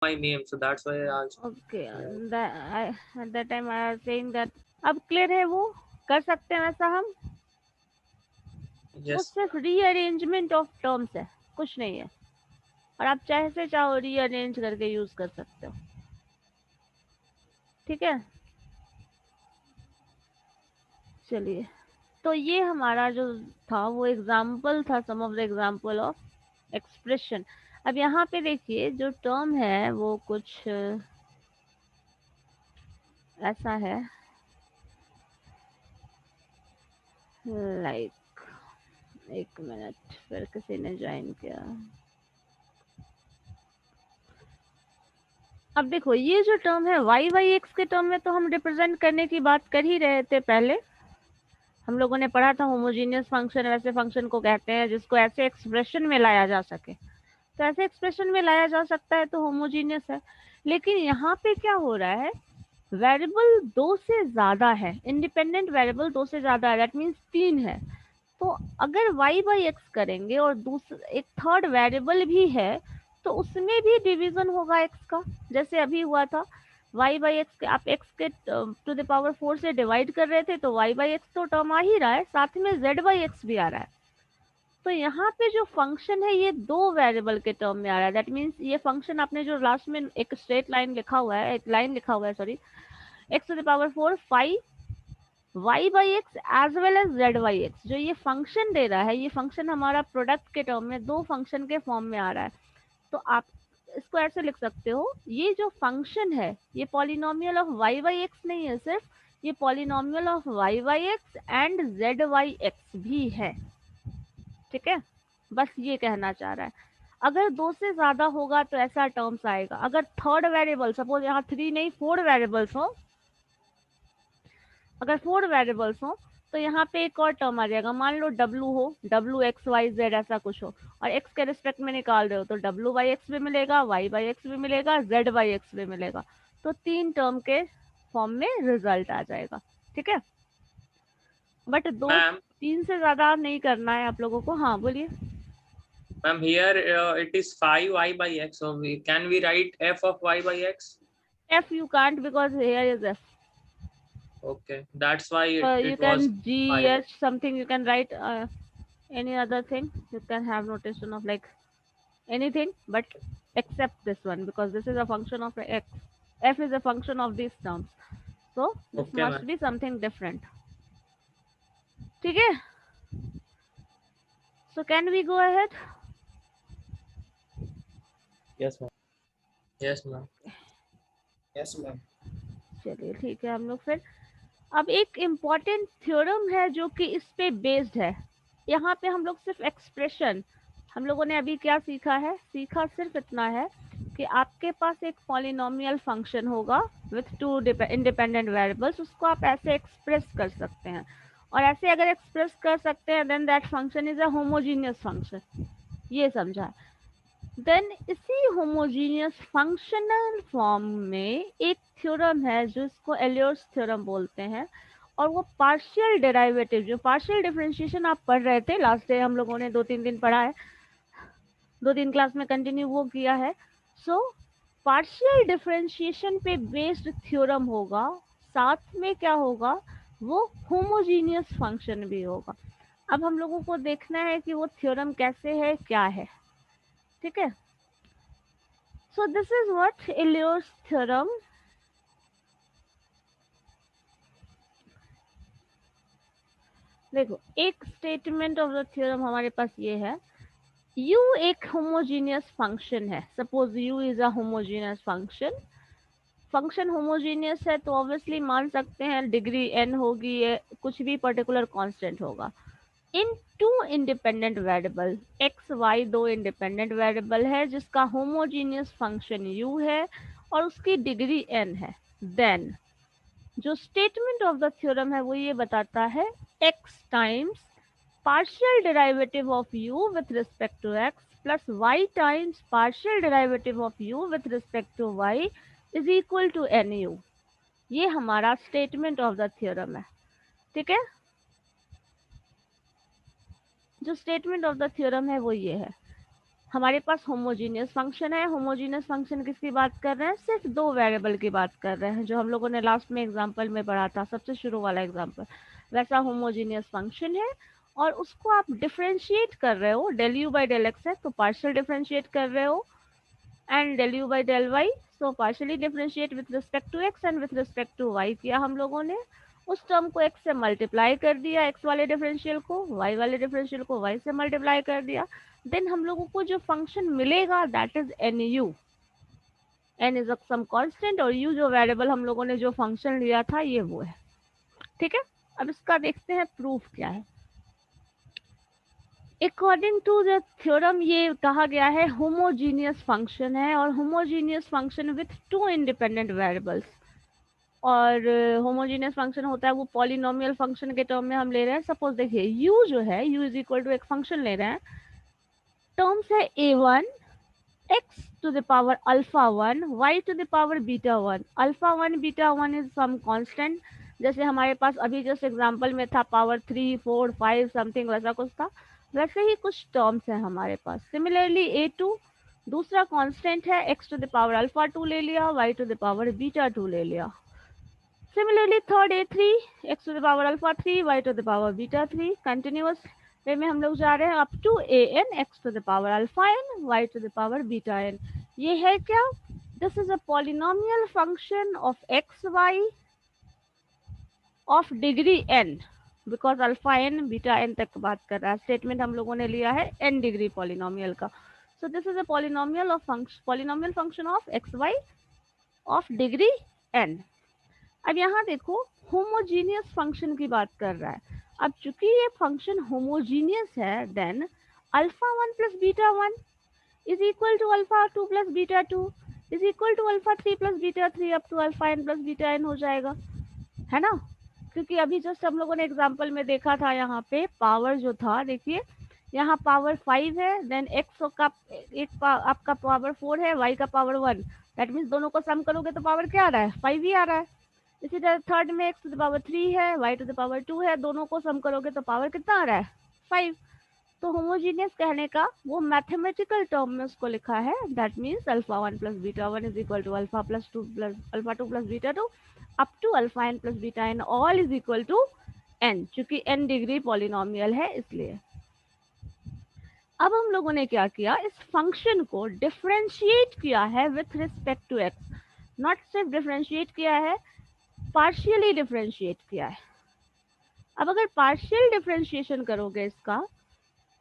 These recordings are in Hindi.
my name, so that's why I asked. Okay, Yeah. At that time I R saying that अब क्लियर है, वो कर सकते हैं वैसा हम। वो Yes. सिर्फ रीअरेंजमेंट ऑफ टर्म्स है, कुछ नहीं है। और आप चाहे से चाहो रीअरेंज करके यूज कर सकते हो, ठीक है। चलिए, तो ये हमारा जो था वो एग्जाम्पल था, some of the example of expression. अब यहाँ पे देखिए जो टर्म है वो कुछ ऐसा है, लाइक एक मिनट, फिर किसी ने ज्वाइन किया। अब देखो ये जो टर्म है वाई वाई एक्स के टर्म में तो हम रिप्रेजेंट करने की बात कर ही रहे थे पहले। हम लोगों ने पढ़ा था होमोजीनियस फंक्शन वैसे फंक्शन को कहते हैं जिसको ऐसे एक्सप्रेशन में लाया जा सके। तो ऐसे एक्सप्रेशन में लाया जा सकता है तो होमोजीनियस है। लेकिन यहाँ पे क्या हो रहा है, वेरिएबल दो से ज्यादा है, इंडिपेंडेंट वेरिएबल दो से ज्यादा है, दैट मीन्स तीन है। तो अगर y बाई एक्स करेंगे और दूसरा एक थर्ड वेरिएबल भी है तो उसमें भी डिवीजन होगा x का, जैसे अभी हुआ था। y बाई एक्स आप x के टू द पावर 4 से डिवाइड कर रहे थे तो y बाई एक्स तो टर्म आ ही रहा है, साथ में z बाई एक्स भी आ रहा है। तो यहाँ पे जो फंक्शन है ये दो वेरिएबल के टर्म में आ रहा है, दैट मीन्स ये फंक्शन आपने जो लास्ट में एक स्ट्रेट लाइन लिखा हुआ है, एक लाइन लिखा हुआ है sorry, x to the power 4 five y by x as well as z by x, जो ये फंक्शन दे रहा है, ये फंक्शन हमारा प्रोडक्ट के टर्म में दो फंक्शन के फॉर्म में आ रहा है। तो आप इसको ऐसे लिख सकते हो, ये जो फंक्शन है ये polynomial of y by x नहीं है सिर्फ, ये polynomial of y by x and z by x भी है, ठीक है। बस ये कहना चाह रहा है। अगर दो से ज्यादा होगा तो ऐसा टर्म्स आएगा। अगर थर्ड वेरिएबल, सपोज यहाँ थ्री नहीं फोर वेरिएबल्स हो, अगर फोर वेरिएबल्स हो तो यहाँ पे एक और टर्म आ जाएगा, मान लो डब्लू हो, डब्लू एक्स वाई जेड ऐसा कुछ हो, और एक्स के रिस्पेक्ट में निकाल रहे हो तो डब्लू बाई एक्स भी मिलेगा, वाई बाई एक्स भी मिलेगा, जेड बाई एक्स भी मिलेगा। तो तीन टर्म के फॉर्म में रिजल्ट आ जाएगा, ठीक है। बट दो Ma'am, तीन से ज्यादा नहीं करना है आप लोगों को। हाँ बोलिए। ma'am, here it is 5y by x. So can we write f of y by x? F you can't because here is F. Okay, that's why You it was can G 5. H something, you can write any other thing, you can have notation of like anything, but except this one because this is a function of x. F is a function of these terms, so this Okay, must ma'am. be something different, ठीक है। So can we go ahead? Yes, ma'am. Yes, ma'am. Yes, ma'am. चलिए ठीक है, हम लोग फिर अब एक इम्पॉर्टेंट थ्योरम है जो कि इस पे बेस्ड है। यहाँ पे हम लोग सिर्फ एक्सप्रेशन, हम लोगों ने अभी क्या सीखा है, सीखा सिर्फ इतना है कि आपके पास एक पॉलिनोमियल फंक्शन होगा विथ टू इंडिपेंडेंट वेरिएबल्स, उसको आप ऐसे एक्सप्रेस कर सकते हैं। और ऐसे अगर एक्सप्रेस कर सकते हैं then that function is a homogeneous function, ये समझा। देन इसी होमोजीनियस फंक्शनल फॉर्म में एक थ्योरम है जो इसको एलियर्स थ्योरम बोलते हैं, और वो पार्शियल डेरिवेटिव, जो पार्शियल डिफरेंशिएशन आप पढ़ रहे थे लास्ट डे, हम लोगों ने दो तीन दिन पढ़ा है, दो तीन क्लास में कंटिन्यू वो किया है। सो पार्शियल डिफरेंशिएशन पे बेस्ड थ्योरम होगा, साथ में क्या होगा, वो होमोजीनियस फंक्शन भी होगा। अब हम लोगों को देखना है कि वो थ्योरम कैसे है, क्या है, ठीक है। So this is what Elio's theorem. देखो एक स्टेटमेंट ऑफ द थ्योरम हमारे पास ये है, u एक होमोजीनियस फंक्शन है, suppose u is a homogeneous function. Function homogeneous है तो ऑब्वियसली मान सकते हैं डिग्री n होगी, ये कुछ भी पर्टिकुलर कांस्टेंट होगा। In two independent variable x y, दो इंडिपेंडेंट वेरिएबल है जिसका होमोजीनियस फंक्शन u है और उसकी डिग्री n है। देन जो स्टेटमेंट ऑफ द थ्योरम है वो ये बताता है x times partial derivative of u with respect to x plus y times partial derivative of u with respect to y is equal to nu। ये हमारा स्टेटमेंट ऑफ द थ्योरम है, ठीक है। जो स्टेटमेंट ऑफ द थ्योरम है वो ये है। हमारे पास होमोजीनियस फंक्शन है। होमोजीनियस फंक्शन किसकी बात कर रहे हैं? सिर्फ दो वेरिएबल की बात कर रहे हैं, जो हम लोगों ने लास्ट में एग्जांपल में पढ़ा था, सबसे शुरू वाला एग्जांपल। वैसा होमोजीनियस फंक्शन है और उसको आप डिफरेंशिएट कर रहे हो। Del u by del x है तो पार्शियल डिफरेंशिएट कर रहे हो, and del u by del y, so partially differentiate with respect to x and with respect to y किया हम लोगों ने। उस टर्म को x से मल्टीप्लाई कर दिया, x वाले डिफरेंशियल को, y वाले डिफरेंशियल को y से मल्टीप्लाई कर दिया। देन हम लोगों को जो फंक्शन मिलेगा that is n u. N is some constant और u जो वेरिएबल हम लोगों ने जो फंक्शन लिया था ये वो है। ठीक है, अब इसका देखते हैं प्रूफ क्या है। अकॉर्डिंग टू द थ्योरम ये कहा गया है होमोजीनियस फंक्शन है, और homogeneous function with to independent variables. और होमोजीनियस फंक्शन होता है वो पॉलिनोमियल फंक्शन के टर्म में हम ले रहे हैं। सपोज देखिए u जो है, u इज इक्वल टू एक फंक्शन ले रहे हैं, टर्म्स है a1 x to the power alpha 1 y to the power beta 1। alpha 1 beta 1 is some constant, जैसे हमारे पास अभी जस्ट एग्जांपल में था पावर 3 4 5 समथिंग वैसा कुछ था, वैसे ही कुछ टर्म्स हैं हमारे पास। सिमिलरली a2 दूसरा कांस्टेंट है, x to the power alpha 2 ले लिया, y to the power beta 2 ले लिया। Similarly third a3 x to the power alpha 3 y to the power beta 3। Continuous way में हम लोग जा रहे हैं up to an x to the power alpha n y to the power beta n। ये है क्या? This is a polynomial function of x y of degree n, because alpha n beta n तक बात कर रहा है। स्टेटमेंट हम लोगों ने लिया है n डिग्री पॉलिनोमियल का। So this is a polynomial function of x y of degree n। अब यहाँ देखो होमोजीनियस फंक्शन की बात कर रहा है। अब चूंकि ये फंक्शन होमोजीनियस है, then alpha 1 plus beta 1 is equal to alpha 2 plus beta 2 is equal to alpha 3 plus beta 3 up to alpha n plus beta n हो जाएगा, है ना? क्योंकि अभी जस्ट हम लोगों ने एग्जांपल में देखा था, यहाँ पे पावर जो था, देखिए यहाँ पावर 5 है, देन x का आपका पावर 4 है, y का पावर 1, दैट मीन्स दोनों को सम करोगे तो पावर क्या आ रहा है? 5 ही आ रहा है। इसी तरह थर्ड में x टू द पावर 3 है, y टू द पावर 2 है, दोनों को सम करोगे तो पावर कितना आ रहा है? 5। तो होमोजीनियस कहने का वो मैथमेटिकल टर्म में उसको लिखा है, that means alpha 1 plus beta 1 is equal to alpha 2 plus beta 2 up to alpha n plus beta n all is equal to n, चूंकि n डिग्री पॉलिनोमियल है इसलिए। अब हम लोगों ने क्या किया, इस फंक्शन को डिफरेंशिएट किया है with respect to x। Not सिर्फ डिफरेंशिएट किया है, पार्शियली डिफरेंशिएट किया है। अब अगर पार्शियल डिफरेंशिएशन करोगे इसका,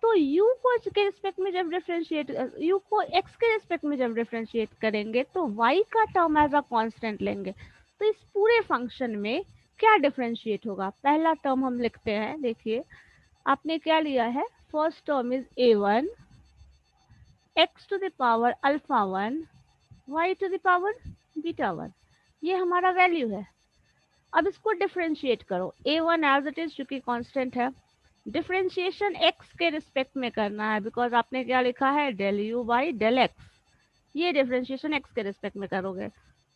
तो u को x के रिस्पेक्ट में जब डिफरेंशिएट u को x के रिस्पेक्ट में जब डिफरेंशिएट करेंगे तो y का टर्म एज अ कांस्टेंट लेंगे। तो इस पूरे फंक्शन में क्या डिफरेंशिएट होगा? पहला टर्म हम लिखते हैं, देखिए आपने क्या लिया है, first term is a1 x to the power alpha 1 y to the power beta 1, ये हमारा वैल्यू है। अब इसको डिफरेंशिएट करो, a1 एज इट इज चूंकि कांस्टेंट है, डिफरेंशिएशन x के रिस्पेक्ट में करना है, बिकॉज आपने क्या लिखा है, del u by del x. ये डिफरेंशिएशन x के रिस्पेक्ट में करोगे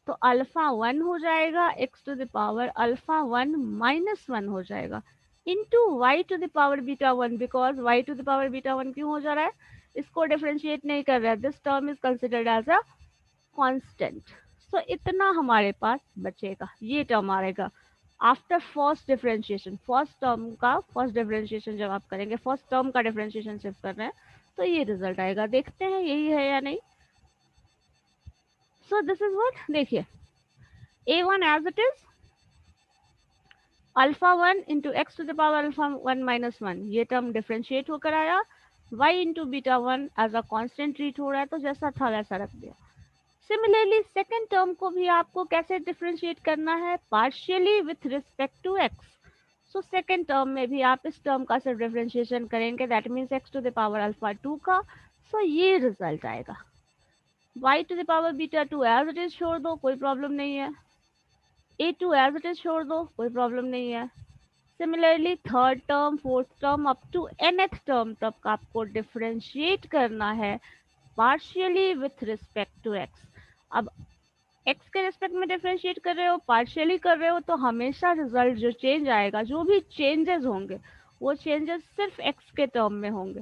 तो अल्फा 1 हो जाएगा, x to the power alpha 1 minus 1 हो जाएगा, into y to the power beta 1, because y to the power beta 1 क्यों हो जा रहा है? इसको डिफरेंशिएट नहीं कर रहा है, this term is considered as a constant. So इतना हमारे पास बचेगा, ये टर्म आएगा after first differentiation. First term का फर्स्ट डिफरेंशिएशन जब आप करेंगे, फर्स्ट टर्म का डिफरेंशिएशन सिर्फ कर रहे हैं, तो ये रिजल्ट आएगा। देखते हैं यही है या नहीं। सो दिस इज व्हाट, देखिए a1 as it is alpha 1 into x to the power alpha 1 minus 1, ये टर्म डिफरेंशिएट होकर आया, y into beta 1 as a constant treat हो रहा है, तो जैसा था वैसा रख दिया। सिमिलरली सेकेंड टर्म को भी आपको कैसे डिफरेंशिएट करना है, partially with respect to x। So second term में भी आप इस टर्म का सिर्फ डिफरेंशिएशन करेंगे, that means x to the power alpha 2 का। सो ये रिजल्ट आएगा। y to the power beta 2 as it is छोड़ दो, कोई प्रॉब्लम नहीं है। a2 एज इट इज छोड़ दो, कोई प्रॉब्लम नहीं है। Similarly third term, fourth term up to nth term तक आपको डिफरेंशिएट करना है partially with respect to x। अब x के रिस्पेक्ट में डिफरेंशिएट कर रहे हो, पार्शियली कर रहे हो, तो हमेशा रिजल्ट जो चेंज आएगा, जो भी चेंजेस होंगे वो चेंजेस सिर्फ x के टर्म में होंगे।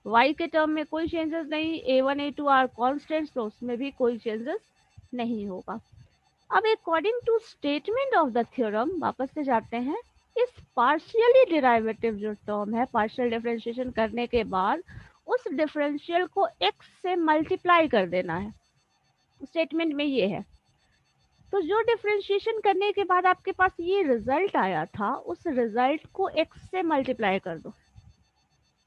y के टर्म में कोई चेंजेस नहीं, a1 a2 आर कॉन्स्टेंट्स, तो उसमें भी कोई चेंजेस नहीं होगा। अब according to statement of the theorem वापस से जाते हैं, इस पार्शियली डिराइवेटिव जो टर्म है, पार्शियल डिफरेंशिएशन करने के बाद उस डिफरेंशियल को x से मल्टीप्लाई कर देना है, स्टेटमेंट में ये है। तो जो डिफरेंशिएशन करने के बाद आपके पास ये रिजल्ट आया था, उस रिजल्ट को x से मल्टीप्लाई कर दो,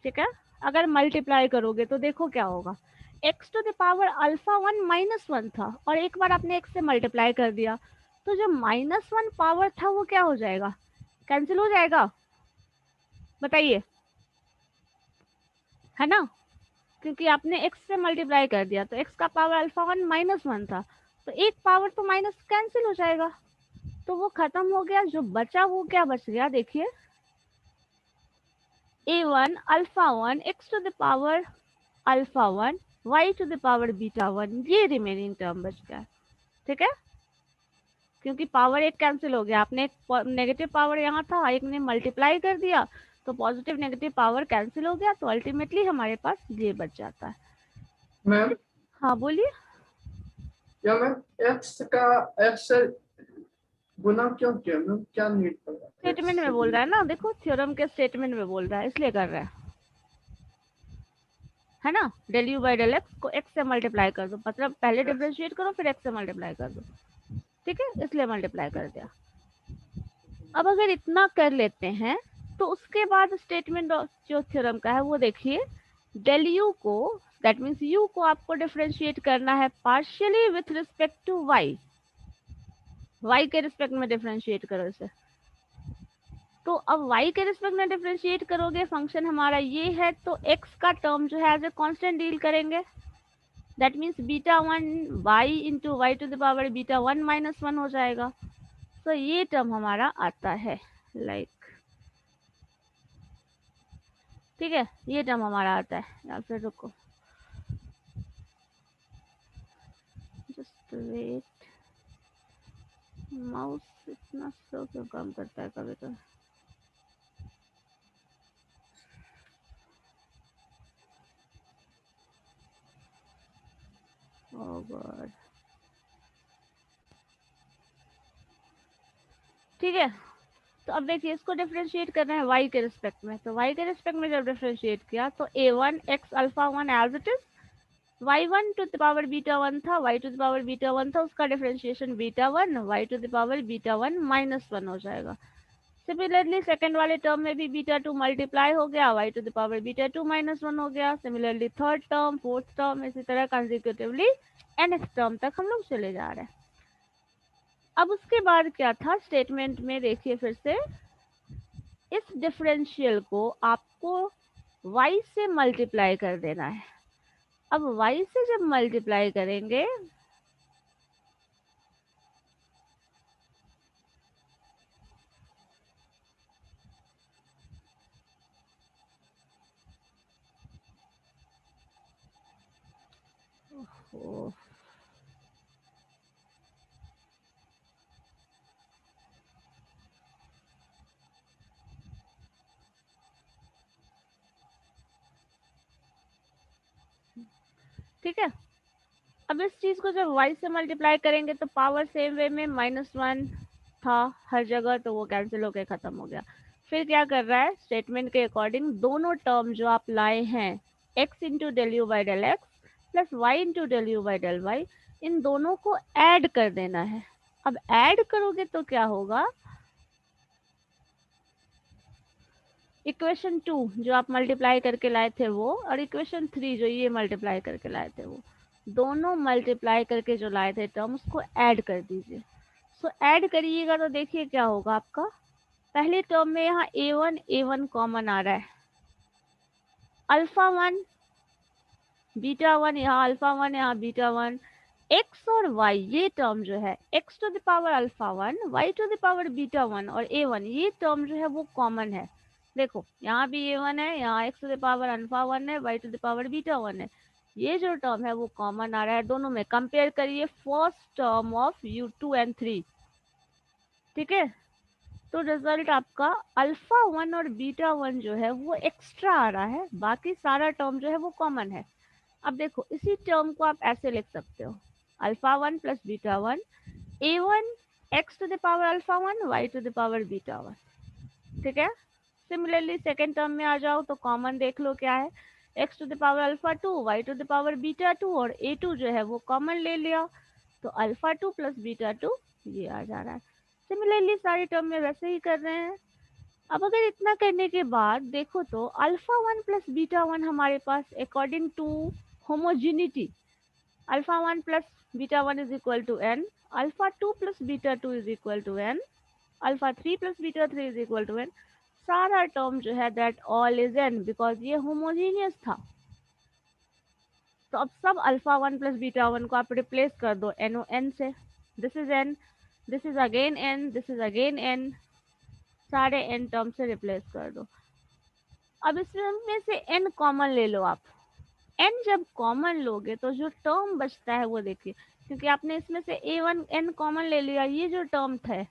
ठीक है। अगर मल्टीप्लाई करोगे तो देखो क्या होगा, x to the power alpha 1 minus 1 था, और एक बार आपने x से मल्टीप्लाई कर दिया तो जो -1 पावर था वो क्या हो जाएगा, कैंसिल हो जाएगा, बताइए, है ना, क्योंकि आपने x से मल्टीप्लाई कर दिया तो x का पावर अल्फा 1 माइनस 1 था, तो एक पावर तो माइनस कैंसिल हो जाएगा, तो वो खत्म हो गया। जो बचा वो क्या बच गया, देखिए a1 alpha 1 x to the power alpha 1 y to the power beta 1, ये रिमेनिंग टर्म बच गया, ठीक है। क्योंकि पावर एक कैंसिल हो गया, आपने एक नेगेटिव पावर यहाँ था, एक ने मल्टीप्लाई कर दिया तो पॉजिटिव नेगेटिव पावर कैंसिल हो गया, तो अल्टीमेटली हमारे पास ये बच जाता है। मैम, हाँ बोलिए। या मैम x का x से गुना क्यों किया मैम, क्या नीड पड़ा? स्टेटमेंट में बोल रहा है ना, देखो थ्योरम के स्टेटमेंट में बोल रहा है, इसलिए कर रहा है ना। Del u by del x को x से मल्टीप्लाई कर दो, मतलब पहले डिफरेंशिएट करो फिर x से मल्टीप्लाई कर दो, ठीक है, इसलिए मल्टीप्लाई कर दिया। अब अगर इतना कर लेते हैं तो उसके बाद स्टेटमेंट जो थ्योरम का है वो देखिए, डेल यू को, दैट मीन्स यू को आपको डिफरेंशिएट करना है partially with respect to y, y के रिस्पेक्ट में डिफरेंशिएट करो इसे। तो अब y के रिस्पेक्ट में डिफरेंशिएट करोगे, फंक्शन हमारा ये है, तो x का टर्म जो है एज ए कांस्टेंट डील करेंगे, that means beta 1 y into y to the power beta 1 minus 1 हो जाएगा। तो ये टर्म हमारा आता है लाइक, ठीक है, ये टर्म हमारा आता है। या फिर रुको, जस्ट वेट, माउस इतना स्लो क्यों काम करता है कभी कभी। Oh God. ठीक है, तो अब देखिए इसको डिफरेंशिएट करना है y के रिस्पेक्ट में, तो y के रिस्पेक्ट में जब डिफरेंशिएट किया तो a1 x alpha 1 as it is, y1 to the power beta 1 था, y to the power beta 1 था, उसका differentiation beta 1 y to the power beta 1 minus 1 हो जाएगा। सिमिलरली सेकंड वाले टर्म में भी बीटा 2 मल्टीप्लाई हो गया, y to the power beta 2 minus 1 हो गया। Similarly third term, fourth term, इसी तरह कंसेक्यूटिवली nth टर्म तक हम लोग चले जा रहे हैं। अब उसके बाद क्या था स्टेटमेंट में, देखिए फिर से, इस डिफरेंशियल को आपको y से मल्टीप्लाई कर देना है। अब y से जब मल्टीप्लाई करेंगे ठीक है। अब इस चीज को जब y से मल्टीप्लाई करेंगे तो पावर सेम वे में -1 था हर जगह, तो वो कैंसिल होकर खत्म हो गया। फिर क्या कर रहा है, स्टेटमेंट के अकॉर्डिंग दोनों टर्म जो आप लाए हैं, x into del u by del x plus y into del u by del y, इन दोनों को ऐड कर देना है। अब ऐड करोगे तो क्या होगा, इक्वेशन 2 जो आप मल्टीप्लाई करके लाए थे वो, और इक्वेशन 3 जो ये मल्टीप्लाई करके लाए थे वो, दोनों मल्टीप्लाई करके जो लाए थे टर्म, उसको ऐड कर दीजिए। सो ऐड करिएगा तो देखिए क्या होगा आपका, पहले टर्म में यहाँ a1 कॉमन आ रहा है, अल्फा 1 बीटा 1, यहाँ अल्फा 1 यहाँ बीटा 1, x और y ये टर्म जो है, x to the power alpha 1 y to the power beta 1 और a1 ये टर्म जो है वो कॉमन है। देखो यहाँ भी a1 है, यहाँ x to the power alpha 1 है, y to the power beta 1 है, ये जो टर्म है वो कॉमन आ रहा है दोनों में। कंपेयर करिए first term of u2 and 3, ठीक है। तो रिजल्ट आपका अल्फा 1 और बीटा 1 जो है वो एक्स्ट्रा आ रहा है, बाकी सारा टर्म जो है वो कॉमन है। अब देखो इसी टर्म को आप ऐसे लिख सकते हो, alpha 1 plus beta 1 a1 x to the power alpha 1 y to the power beta 1। ठीक है, सिमिलरली सेकेंड टर्म में आ जाओ तो कॉमन देख लो क्या है, x to the power alpha 2 y to the power beta 2 और a2 जो है वो कॉमन ले लिया तो अल्फा 2 प्लस बीटा 2 ये आ जा रहा है। सिमिलरली सारे टर्म में वैसे ही कर रहे हैं। अब अगर इतना करने के बाद देखो तो अल्फा 1 प्लस बीटा 1 हमारे पास according to homogeneity alpha 1 plus beta 1 is equal to n, alpha 2 plus beta 2 is equal to n, alpha 3 plus beta 3 is equal to n। सारा टर्म जो है that all is n because ये होमोजीनियस था। तो अब सब अल्फा 1 प्लस बीटा 1 को आप रिप्लेस कर दो n से, this is n, this is again n, this is again n, सारे n टर्म से रिप्लेस कर दो। अब इसमें से n कॉमन ले लो आप, n जब कॉमन लोगे तो जो टर्म बचता है वो देखिए, क्योंकि आपने इसमें से a1 n कॉमन ले लिया, ये जो टर्म था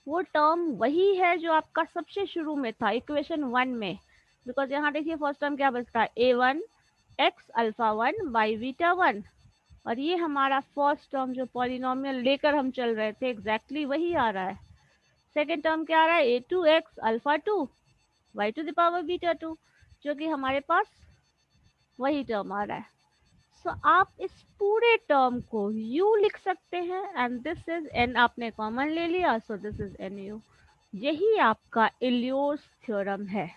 वो टर्म वही है जो आपका सबसे शुरू में था इक्वेशन 1 में, बिकॉज यहाँ देखिए फर्स्ट टर्म क्या बचता है a1 x alpha 1 by beta 1, और ये हमारा फर्स्ट टर्म जो पॉलिनोमियल लेकर हम चल रहे थे एग्जैक्टली वही आ रहा है। सेकेंड टर्म क्या आ रहा है a2x alpha 2 y to the power beta 2, जो कि हमारे पास वही टर्म आ रहा है। सो आप इस पूरे टर्म को u लिख सकते हैं एंड दिस इज n, आपने कॉमन ले लिया सो दिस इज nu। यही आपका इलियोस थ्योरम है।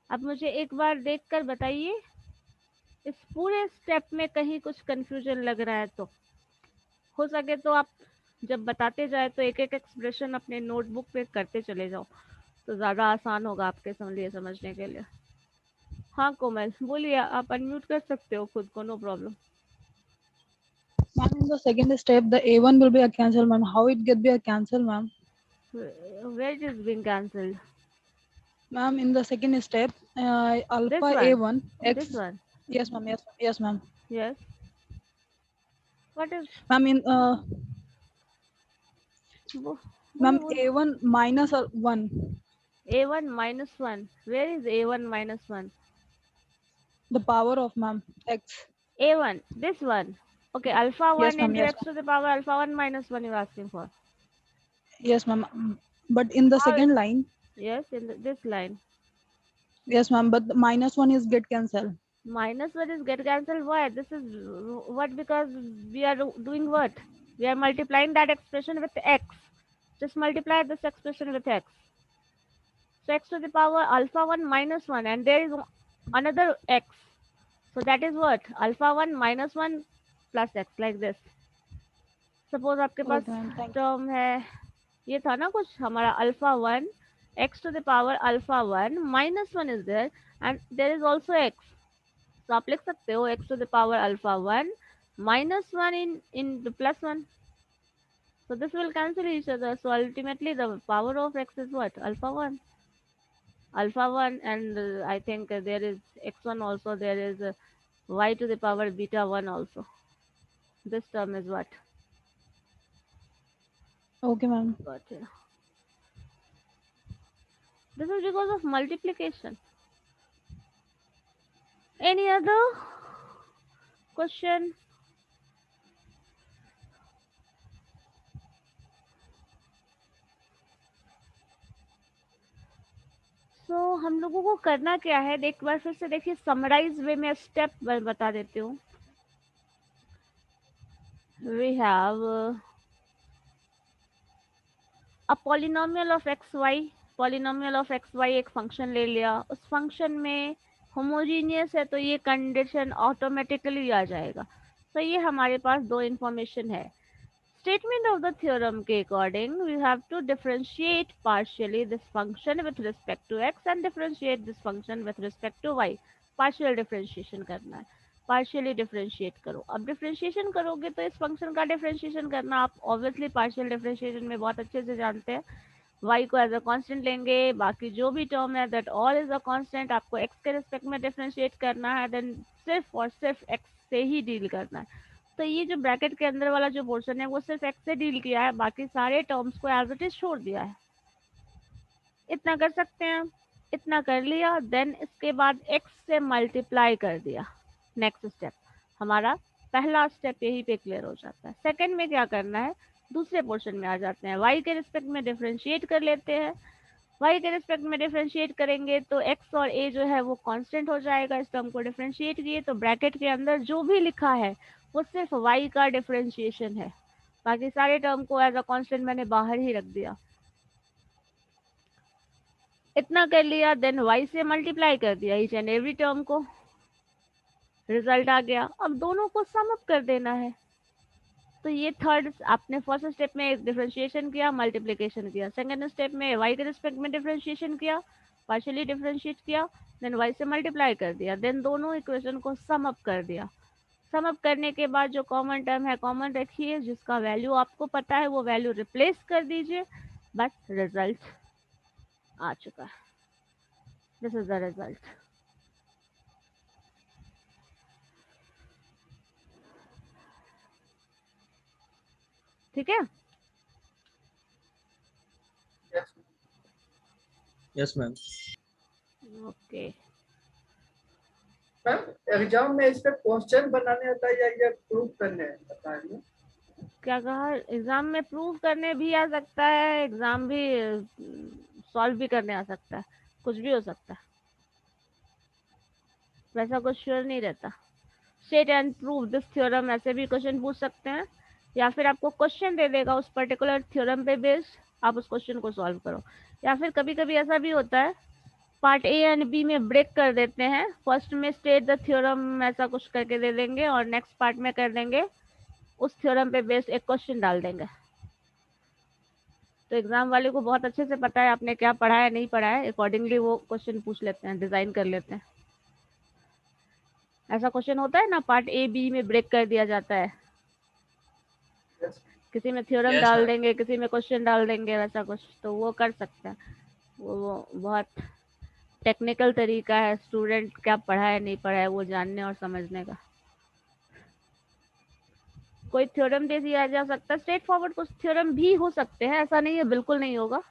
अब मुझे एक बार देखकर बताइए इस पूरे स्टेप में कहीं कुछ कंफ्यूजन लग रहा है तो हो सके तो आप जब बताते जाए तो एक एक एक्सप्रेशन अपने नोटबुक पे करते चले जाओ तो ज़्यादा आसान होगा आपके लिए समझने के लिए। हाँ कोमल बोलिए, आप अनम्यूट कर सकते हो खुद को, no problem. Ma'am, in the second step, the A1 will be a cancel, ma'am. How it get be a cancel, ma'am? Where it is being cancelled? Ma'am, in the second step, alpha This one. A1 x. This one. Yes, ma'am. Yes, yes, ma'am. Yes. What is? Ma'am, in ma'am what? A1 minus 1. A1 minus 1. Where is A1 minus 1? The power of ma'am x. A1. This one. Okay, alpha 1 Yes, ma'am. into Yes, x to the power alpha 1 minus 1 you're asking for. yes, ma'am. But in the How second line. Yes, in this line. Yes, ma'am. But the minus 1 is get cancelled. Minus 1 is get cancelled. Why? This is what? Because we are doing what? We are multiplying that expression with x. Just multiply this expression with x. So x to the power alpha 1 minus 1 and there is another x. So that is what? Alpha 1 minus 1 plus x like this. Suppose आपके पास Okay, ma'am. Thank you. Term है, ये था ना कुछ हमारा alpha 1 x to the power alpha 1 minus 1 is there and there is also x. So आप लिख सकते हो x to the power alpha 1 minus 1 in the plus 1. So this will cancel each other. So ultimately the power of x is what? Alpha 1. Alpha 1 and I think there is x1 also, there is y to the power beta 1 also. This term is what? Okay, ma'am. Got it. This is because of multiplication. Any other question? So हम लोगों को करना क्या है, एक बार फिर से देखिए, समराइज वे में स्टेप बता देती हूँ। We have a polynomial of xy. Polynomial of x y एक फंक्शन ले लिया, उस फंक्शन में होमोजीनियस है तो ये कंडीशन ऑटोमेटिकली आ जाएगा। तो ये हमारे पास दो इंफॉर्मेशन है। स्टेटमेंट ऑफ द थ्योरम के according we have to differentiate partially this function with respect to x and differentiate this function with respect to y. Partial differentiation करना है, पार्शियली डिफरेंशिएट करो। अब डिफरेंशिएशन करोगे तो इस फंक्शन का डिफरेंशिएशन करना आप ऑब्वियसली पार्शियल डिफरेंशिएशन में बहुत अच्छे से जानते हैं। y को एज अ कांस्टेंट लेंगे, बाकी जो भी टर्म है that all is a constant, आपको x के रिस्पेक्ट में डिफरेंशिएट करना है, देन सिर्फ और सिर्फ x से ही डील करना है। तो ये जो ब्रैकेट के अंदर वाला जो पोर्शन है वो सिर्फ x से डील किया है, बाकी सारे टर्म्स को एज इट इज छोड़ दिया है। इतना कर सकते हैं, इतना कर लिया, देन इसके बाद x से मल्टीप्लाई कर दिया। नेक्स्ट स्टेप हमारा पहला स्टेप यहीं पे क्लियर हो जाता है। सेकंड में क्या करना है, दूसरे पोर्शन में आ जाते हैं, y के रिस्पेक्ट में डिफरेंशिएट कर लेते हैं। y के रिस्पेक्ट में डिफरेंशिएट करेंगे तो x और a जो है वो कांस्टेंट हो जाएगा। इस टर्म को डिफरेंशिएट किए तो ब्रैकेट के अंदर जो भी लिखा है वो सिर्फ y का डिफरेंशिएशन है, बाकी सारे टर्म को एज अ कांस्टेंट मैंने बाहर ही रख दिया। इतना कर लिया, देन y से मल्टीप्लाई कर दिया ईच एंड एवरी टर्म को, रिजल्ट आ गया। अब दोनों को सम अप कर देना है। तो ये थर्ड, आपने फर्स्ट स्टेप में डिफरेंशिएशन किया, मल्टीप्लिकेशन किया, सेकंड स्टेप में y के रिस्पेक्ट में डिफरेंशिएशन किया, पार्शियली डिफरेंशिएट किया, देन y से मल्टीप्लाई कर दिया, देन दोनों इक्वेशन को सम अप कर दिया। सम अप करने के बाद जो कॉमन टर्म है कॉमन रखिए, जिसका वैल्यू आपको पता है वो वैल्यू रिप्लेस कर दीजिए, बस रिजल्ट आ चुका है। This is the result. ठीक है, Yes. Yes, ma'am. Okay. Ma'am exam में इस पे क्वेश्चन बनाने आता है या ये प्रूव करने हैं, बताइए। क्या कहा, एग्जाम में प्रूव करने भी आ सकता है, एग्जाम भी सॉल्व भी करने आ सकता है, कुछ भी हो सकता है, वैसा कुछ श्योर नहीं रहता। State and prove this theorem ऐसे भी क्वेश्चन पूछ सकते हैं, या फिर आपको क्वेश्चन दे देगा उस पर्टिकुलर थ्योरम पे बेस्ड, आप उस क्वेश्चन को सॉल्व करो। या फिर कभी कभी ऐसा भी होता है, पार्ट ए एंड बी में ब्रेक कर देते हैं, फर्स्ट में स्टेट द थ्योरम ऐसा कुछ करके दे देंगे और नेक्स्ट पार्ट में कर देंगे उस थ्योरम पे बेस्ड एक क्वेश्चन डाल देंगे। तो एग्जाम वाले को बहुत अच्छे से पता है आपने क्या पढ़ा है नहीं पढ़ा है, अकॉर्डिंगली वो क्वेश्चन पूछ लेते हैं, डिजाइन कर लेते हैं। ऐसा क्वेश्चन होता है ना, पार्ट ए बी में ब्रेक कर दिया जाता है, Yes. किसी में थ्योरम Yes, डाल ma'am. देंगे, किसी में क्वेश्चन डाल देंगे, वैसा कुछ तो वो कर सकते हैं। वो बहुत टेक्निकल तरीका है स्टूडेंट क्या पढ़ा है नहीं पढ़ा है वो जानने और समझने का। कोई थ्योरम दे दिया जा सकता है, स्ट्रेट फॉरवर्ड कुछ थ्योरम भी हो सकते हैं, ऐसा नहीं है बिल्कुल नहीं होगा,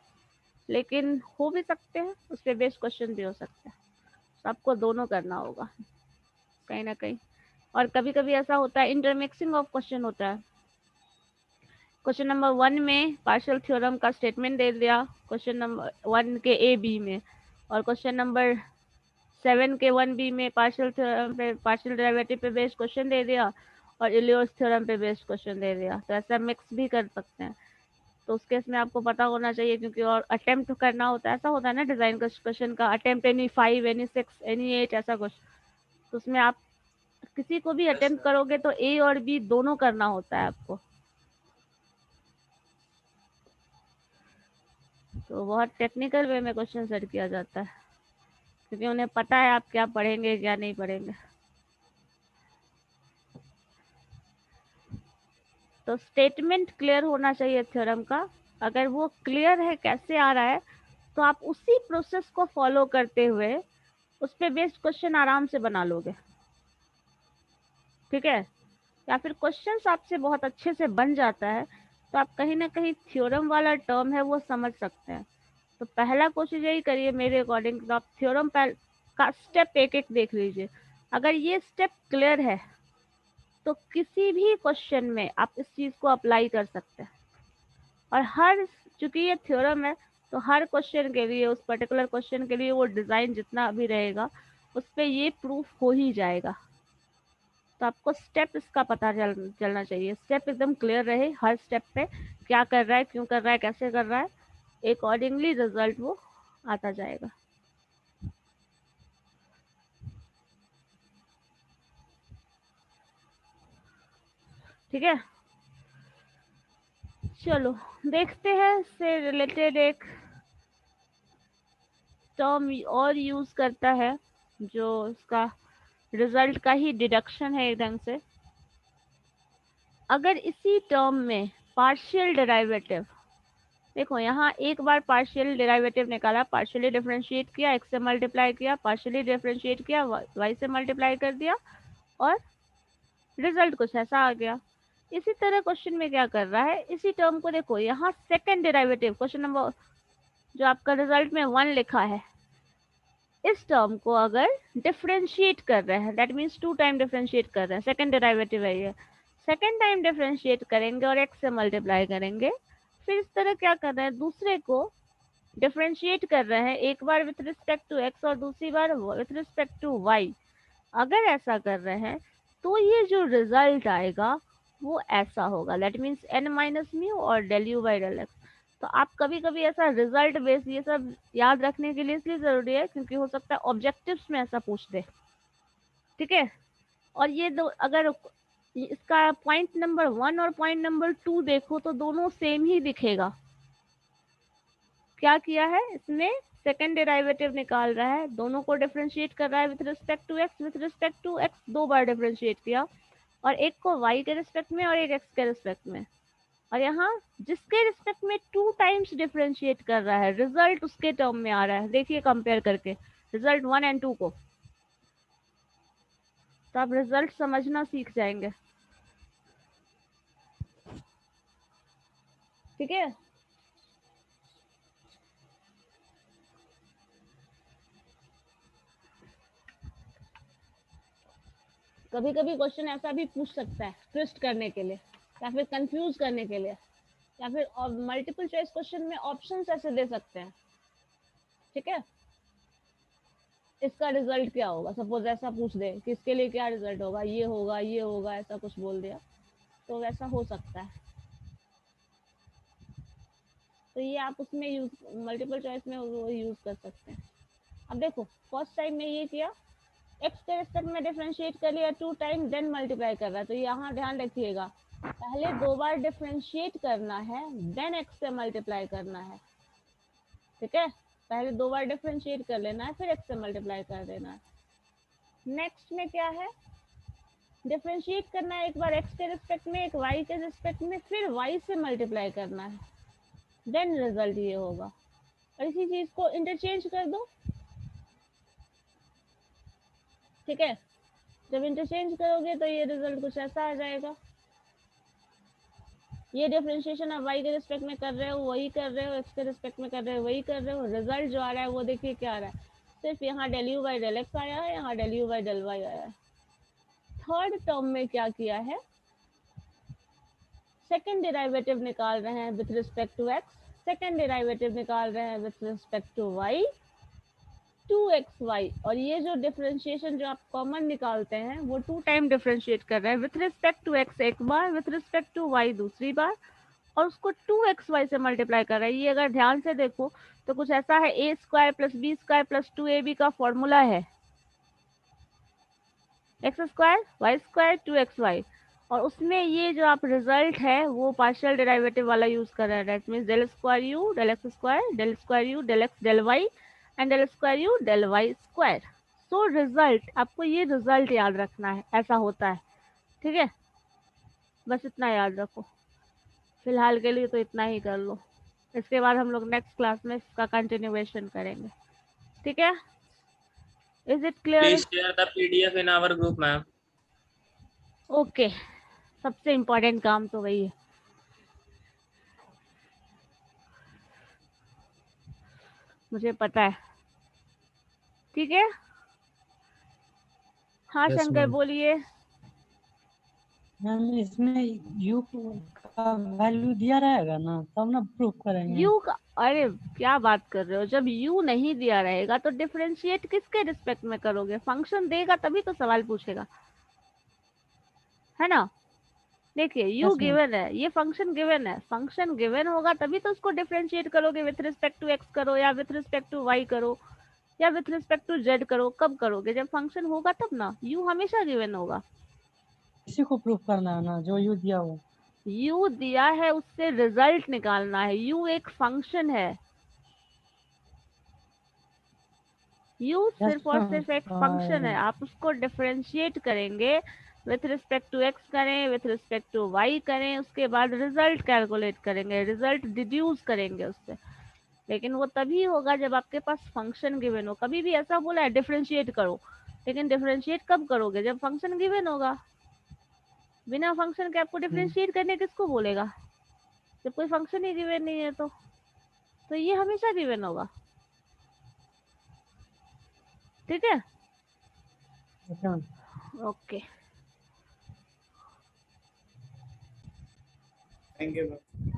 लेकिन हो भी सकते हैं, उस पर बेस्ड क्वेश्चन भी हो सकता है। तो आपको दोनों करना होगा कहीं ना कहीं। और कभी कभी ऐसा होता है इंटरमिक्सिंग ऑफ क्वेश्चन होता है, क्वेश्चन नंबर 1 में पार्शियल थ्योरम का स्टेटमेंट दे दिया क्वेश्चन नंबर 1 के ए बी में, और क्वेश्चन नंबर 7 के 1b में पार्शियल थ्योरम पे पार्शियल डेरिवेटिव पे बेस्ड क्वेश्चन दे दिया और इलियोस थ्योरम पे बेस्ड क्वेश्चन दे दिया। तो ऐसा मिक्स भी कर सकते हैं। तो उस केस में आपको पता होना चाहिए, क्योंकि और अटेम्प्ट करना होता है, ऐसा होता है ना डिजाइन क्वेश्चन का, अटेम्प्ट एनी 5 एनी 6 एनी 8 ऐसा कुछ। तो उसमें आप किसी को भी अटेम्प्ट करोगे तो ए और बी दोनों करना होता है आपको। तो बहुत टेक्निकल वे में क्वेश्चन सेट किया जाता है, क्योंकि उन्हें पता है आप क्या पढ़ेंगे क्या नहीं पढ़ेंगे। तो स्टेटमेंट क्लियर होना चाहिए थ्योरम का। अगर वो क्लियर है कैसे आ रहा है तो आप उसी प्रोसेस को फॉलो करते हुए उस पे बेस्ड क्वेश्चन आराम से बना लोगे, ठीक है। या फिर क्वेश्चंस आपसे बहुत अच्छे से बन जाता है तो आप कहीं ना कहीं थ्योरम वाला टर्म है वो समझ सकते हैं। तो पहला कोशिश यही करिए मेरे अकॉर्डिंग, तो आप थ्योरम का स्टेप एक एक देख लीजिए। अगर ये स्टेप क्लियर है तो किसी भी क्वेश्चन में आप इस चीज को अप्लाई कर सकते हैं। और हर, चूंकि ये थ्योरम है तो हर क्वेश्चन के लिए, उस पर्टिकुलर क्वेश्चन के लिए वो डिजाइन जितना भी रहेगा उस पर ये प्रूफ हो ही जाएगा। तो आपको स्टेप इसका पता चलना चाहिए, स्टेप एकदम क्लियर रहे, हर स्टेप पे क्या कर रहा है, क्यों कर रहा है, कैसे कर रहा है, अकॉर्डिंगली रिजल्ट वो आता जाएगा। ठीक है, चलो देखते हैं इससे रिलेटेड एक टर्म और यूज करता है जो इसका रिजल्ट का ही डिडक्शन है एक ढंग से। अगर इसी टर्म में पार्शियल डेरिवेटिव, देखो यहाँ एक बार पार्शियल डेरिवेटिव निकाला, पार्शियली डिफरेंशिएट किया, x से मल्टीप्लाई किया, पार्शियली डिफरेंशिएट किया, y से मल्टीप्लाई कर दिया और रिजल्ट कुछ ऐसा आ गया। इसी तरह क्वेश्चन में क्या कर रहा है, इसी टर्म को देखो, यहाँ सेकंड डेरिवेटिव, क्वेश्चन नंबर जो आपका रिजल्ट में 1 लिखा है, इस टर्म को अगर डिफरेंशिएट कर रहे हैं, दैट मीन्स 2 टाइम डिफरेंशिएट कर रहे हैं, सेकंड डेरिवेटिव है ये, सेकंड टाइम डिफरेंशिएट करेंगे और x से मल्टीप्लाई करेंगे, फिर इस तरह क्या कर रहे हैं, दूसरे को डिफरेंशिएट कर रहे हैं, एक bar with respect to x और दूसरी bar with respect to y। अगर ऐसा कर रहे हैं तो ये जो रिजल्ट आएगा वो ऐसा होगा, that means n minus mu और del u by del x. तो आप कभी कभी ऐसा रिजल्ट बेस ये सब याद रखने के लिए इसलिए जरूरी है क्योंकि हो सकता है ऑब्जेक्टिव्स में ऐसा पूछ दे, ठीक है। और ये दो अगर इसका पॉइंट नंबर 1 और पॉइंट नंबर 2 देखो तो दोनों सेम ही दिखेगा। क्या किया है इसमें, सेकंड डेरिवेटिव निकाल रहा है, दोनों को डिफरेंशिएट कर रहा है with respect to x, with respect to x 2 बार डिफरेंशिएट किया, और एक को y के रिस्पेक्ट में और एक x के रिस्पेक्ट में, और यहाँ जिसके रिस्पेक्ट में 2 टाइम्स डिफरेंशिएट कर रहा है रिजल्ट उसके टर्म में आ रहा है। देखिए कंपेयर करके रिजल्ट 1 एंड 2 को, तो आप रिजल्ट समझना सीख जाएंगे, ठीक है। कभी कभी क्वेश्चन ऐसा भी पूछ सकता है ट्विस्ट करने के लिए या फिर कंफ्यूज करने के लिए, या फिर मल्टीपल चॉइस क्वेश्चन में ऑप्शंस ऐसे दे सकते हैं, ठीक है। इसका रिजल्ट क्या होगा, सपोज ऐसा पूछ दे कि इसके लिए क्या रिजल्ट होगा, ये होगा ये होगा, ऐसा कुछ बोल दिया तो वैसा हो सकता है। तो ये आप उसमें यूज, मल्टीपल चॉइस में वो यूज कर सकते हैं। अब देखो फर्स्ट टाइम में ये किया, x के रिस्पेक्ट में डिफरेंशिएट कर लिया 2 टाइम, देन मल्टीप्लाई कर रहा है, तो यहाँ ध्यान रखिएगा पहले 2 बार डिफरेंशिएट करना है, देन x से मल्टीप्लाई करना है, ठीक है। पहले 2 बार डिफरेंशिएट कर लेना है, फिर x से मल्टीप्लाई कर देना है। नेक्स्ट में क्या है, डिफरेंशिएट करना है एक बार x के रिस्पेक्ट में, एक y के रिस्पेक्ट में, फिर y से मल्टीप्लाई करना है, देन रिजल्ट ये होगा। और इसी चीज को इंटरचेंज कर दो, ठीक है। जब इंटरचेंज करोगे तो ये रिजल्ट कुछ ऐसा आ जाएगा। ये डिफरेंशिएशन आप y के रिस्पेक्ट में कर रहे हो वही कर रहे हो, x के रिस्पेक्ट में कर रहे हो वही कर रहे हो, रिजल्ट जो आ रहा है वो देखिए क्या आ रहा है, सिर्फ यहाँ del u by del x आया है, यहाँ del u by del y आया है। थर्ड टर्म में क्या किया है, सेकेंड डेरिवेटिव निकाल रहे हैं with respect to x, second derivative निकाल रहे हैं with respect to y, 2xy, और ये जो डिफरेंशिएशन जो आप कॉमन निकालते हैं वो 2 टाइम डिफरेंशिएट कर रहे हैं, विथ रिस्पेक्ट टू x एक बार, विथ रिस्पेक्ट टू y दूसरी बार, और उसको 2xy से मल्टीप्लाई कर रहा है। ये अगर ध्यान से देखो तो कुछ ऐसा है, a square plus b square plus 2ab का फॉर्मूला है, x square y square 2xy, और उसमें ये जो आप रिजल्ट है वो पार्शियल डेरिवेटिव वाला यूज कर रहे हैं, that means del square u del x square del square u del x del y and del square u del y square. So result, आपको ये रिजल्ट याद रखना है, ऐसा होता है, ठीक है। बस इतना याद रखो फिलहाल के लिए, तो इतना ही कर लो, इसके बाद हम लोग नेक्स्ट क्लास में इसका कंटिन्यूएशन करेंगे, ठीक है। Is it clear? Please share the PDF in our group, ma'am. Okay, सबसे इम्पोर्टेंट काम तो वही है। मुझे पता है, ठीक है। हाँ Yes, शंकर ma'am. बोलिए। मैम इसमें u का वैल्यू दिया रहेगा ना, तब ना प्रूफ करेंगे। u का, अरे क्या बात कर रहे हो, जब u नहीं दिया रहेगा तो डिफरेंशिएट किसके रिस्पेक्ट में करोगे, फंक्शन देगा तभी तो सवाल पूछेगा, है ना। देखिए u Yes, ma'am. गिवन है, ये फंक्शन गिवन है, फंक्शन गिवन होगा तभी तो उसको डिफरेंशिएट करोगे, विथ रिस्पेक्ट टू x करो या विथ रिस्पेक्ट टू y करो या विथ रिस्पेक्ट टू z करो, कब करोगे, जब फंक्शन होगा तब ना। u हमेशा गिवन होगा, इसी को प्रूफ करना है ना, जो u दिया हो। u दिया है उससे रिजल्ट निकालना है, u एक फंक्शन है, u सिर्फ और ma'am. सिर्फ एक फंक्शन है, आप उसको डिफरेंशिएट करेंगे, विथ रिस्पेक्ट टू x करें, विथ रिस्पेक्ट टू y करें, उसके बाद रिजल्ट कैलकुलेट करेंगे, रिजल्ट डिड्यूस करेंगे उससे, लेकिन वो तभी होगा जब आपके पास फंक्शन गिवन हो। कभी भी ऐसा बोला है डिफरेंशिएट करो, लेकिन डिफरेंशिएट कब करोगे, जब फंक्शन गिवन होगा। बिना फंक्शन के आपको डिफरेंशिएट करने किसको बोलेगा, जब कोई फंक्शन ही गिवन नहीं है तो, तो ये हमेशा गिवन होगा, ठीक है। Okay ma'am. Okay, thank you ma'am.